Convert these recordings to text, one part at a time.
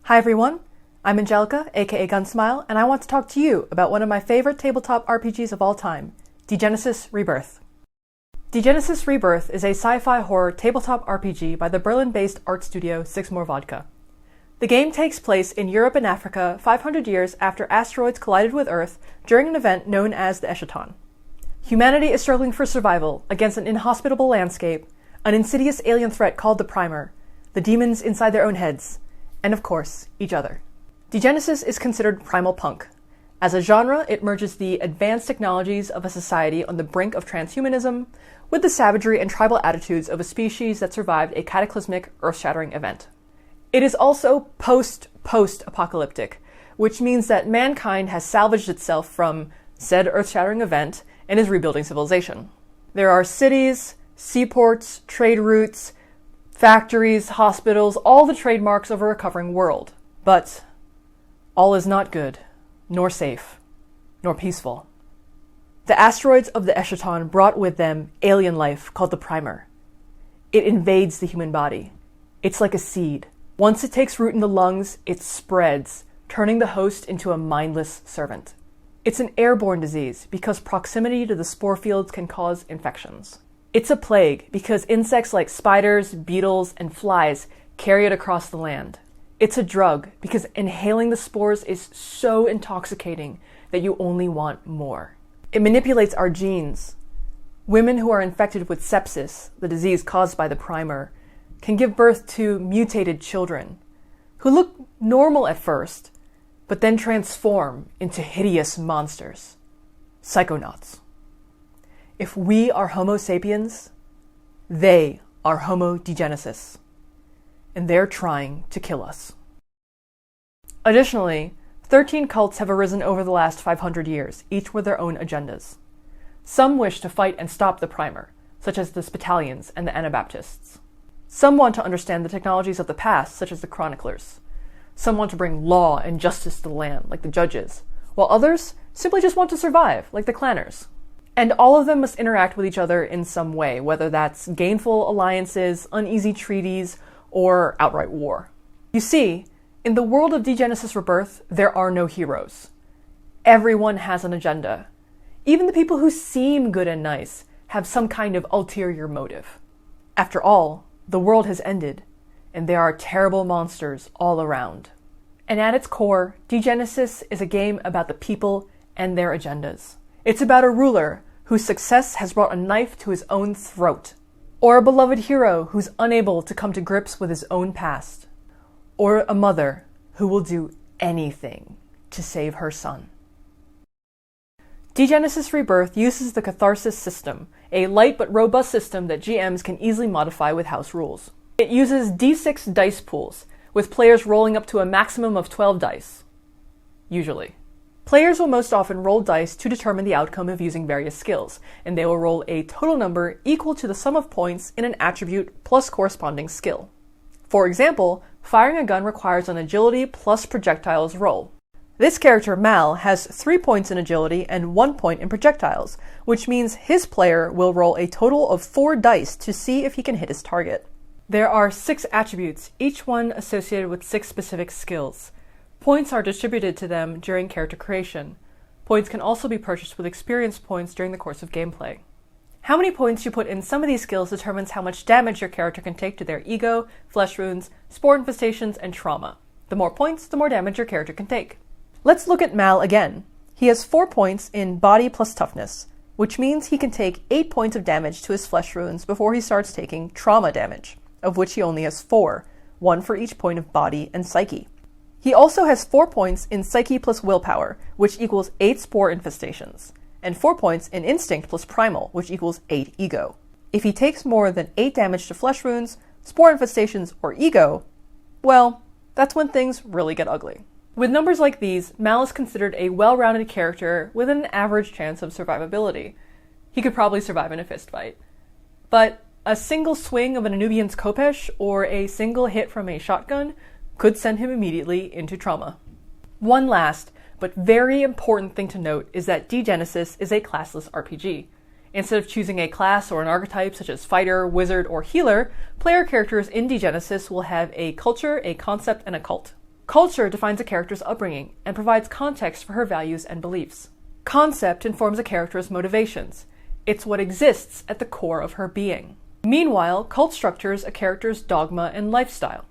Hi everyone, I'm Angelica, aka Gunsmile, and I want to talk to you about one of my favorite tabletop RPGs of all time, Degenesis Rebirth. Degenesis Rebirth is a sci-fi horror tabletop RPG by the Berlin-based art studio SIXMOREVODKA. The game takes place in Europe and Africa 500 years after asteroids collided with Earth during an event known as the Eschaton. Humanity is struggling for survival against an inhospitable landscape, an insidious alien threat called the Primer, the demons inside their own heads, and of course, each other. Degenesis is considered primal punk. As a genre, it merges the advanced technologies of a society on the brink of transhumanism with the savagery and tribal attitudes of a species that survived a cataclysmic, earth-shattering event. It is also post-apocalyptic, which means that mankind has salvaged itself from said earth-shattering event and is rebuilding civilization. There are cities, seaports, trade routes, factories, hospitals, all the trademarks of a recovering world. But all is not good, nor safe, nor peaceful. The asteroids of the Eschaton brought with them alien life called the Primer. It invades the human body. It's like a seed. Once it takes root in the lungs, it spreads, turning the host into a mindless servant. It's an airborne disease because proximity to the spore fields can cause infections. It's a plague because insects like spiders, beetles, and flies carry it across the land. It's a drug because inhaling the spores is so intoxicating that you only want more. It manipulates our genes. Women who are infected with sepsis, the disease caused by the Primer, can give birth to mutated children who look normal at first, but then transform into hideous monsters. Psychonauts. If we are Homo sapiens, they are Homo Degenesis, and they're trying to kill us. Additionally, 13 cults have arisen over the last 500 years, each with their own agendas. Some wish to fight and stop the Primer, such as the Spitalians and the Anabaptists. Some want to understand the technologies of the past, such as the Chroniclers. Some want to bring law and justice to the land, like the Judges, while others simply just want to survive, like the Clanners. And all of them must interact with each other in some way, whether that's gainful alliances, uneasy treaties, or outright war. You see, in the world of Degenesis Rebirth, there are no heroes. Everyone has an agenda. Even the people who seem good and nice have some kind of ulterior motive. After all, the world has ended, and there are terrible monsters all around. And at its core, Degenesis is a game about the people and their agendas. It's about a ruler whose success has brought a knife to his own throat, or a beloved hero who's unable to come to grips with his own past, or a mother who will do anything to save her son. Degenesis Rebirth uses the Catharsis system, a light but robust system that GMs can easily modify with house rules. It uses D6 dice pools, with players rolling up to a maximum of 12 dice, usually. Players will most often roll dice to determine the outcome of using various skills, and they will roll a total number equal to the sum of points in an attribute plus corresponding skill. For example, firing a gun requires an agility plus projectiles roll. This character, Mal, has 3 points in agility and 1 point in projectiles, which means his player will roll a total of 4 dice to see if he can hit his target. There are 6 attributes, each one associated with 6 specific skills. Points are distributed to them during character creation. Points can also be purchased with experience points during the course of gameplay. How many points you put in some of these skills determines how much damage your character can take to their ego, flesh wounds, spore infestations, and trauma. The more points, the more damage your character can take. Let's look at Mal again. He has 4 points in body plus toughness, which means he can take 8 points of damage to his flesh wounds before he starts taking trauma damage, of which he only has 4, 1 for each point of body and psyche. He also has 4 points in Psyche plus Willpower, which equals 8 Spore infestations, and 4 points in Instinct plus Primal, which equals 8 Ego. If he takes more than 8 damage to flesh wounds, Spore infestations, or Ego, well, that's when things really get ugly. With numbers like these, Mal is considered a well-rounded character with an average chance of survivability. He could probably survive in a fistfight. But a single swing of an Anubian's Khopesh or a single hit from a shotgun could send him immediately into trauma. One last, but very important thing to note is that Degenesis is a classless RPG. Instead of choosing a class or an archetype such as fighter, wizard, or healer, player characters in Degenesis will have a culture, a concept, and a cult. Culture defines a character's upbringing and provides context for her values and beliefs. Concept informs a character's motivations. It's what exists at the core of her being. Meanwhile, cult structures a character's dogma and lifestyle.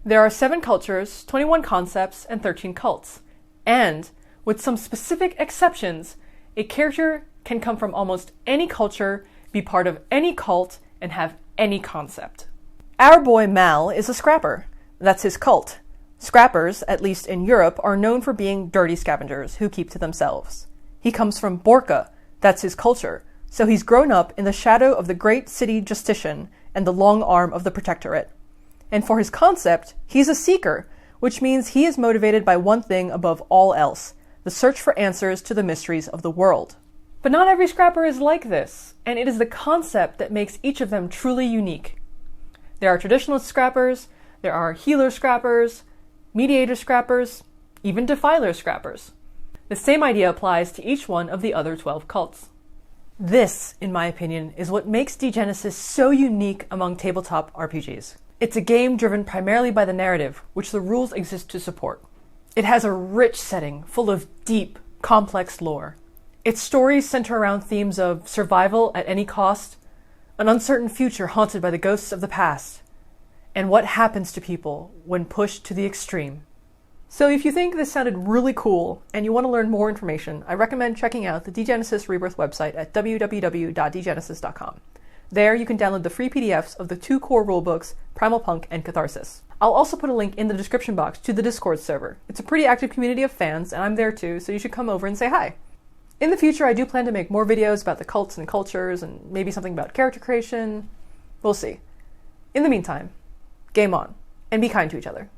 There are 7 cultures, 21 concepts, and 13 cults. And, with some specific exceptions, a character can come from almost any culture, be part of any cult, and have any concept. Our boy Mal is a scrapper. That's his cult. Scrappers, at least in Europe, are known for being dirty scavengers who keep to themselves. He comes from Borka. That's his culture. So he's grown up in the shadow of the great city Justitian and the long arm of the Protectorate. And for his concept, he's a seeker, which means he is motivated by one thing above all else, the search for answers to the mysteries of the world. But not every scrapper is like this, and it is the concept that makes each of them truly unique. There are traditionalist scrappers, there are healer scrappers, mediator scrappers, even defiler scrappers. The same idea applies to each one of the other 12 cults. This, in my opinion, is what makes Degenesis so unique among tabletop RPGs. It's a game driven primarily by the narrative, which the rules exist to support. It has a rich setting full of deep, complex lore. Its stories center around themes of survival at any cost, an uncertain future haunted by the ghosts of the past, and what happens to people when pushed to the extreme. So if you think this sounded really cool and you want to learn more information, I recommend checking out the Degenesis Rebirth website at www.degenesis.com. There you can download the free PDFs of the 2 core rulebooks, Primal Punk and Catharsis. I'll also put a link in the description box to the Discord server. It's a pretty active community of fans, and I'm there too, so you should come over and say hi. In the future, I do plan to make more videos about the cults and cultures, and maybe something about character creation. We'll see. In the meantime, game on, and be kind to each other.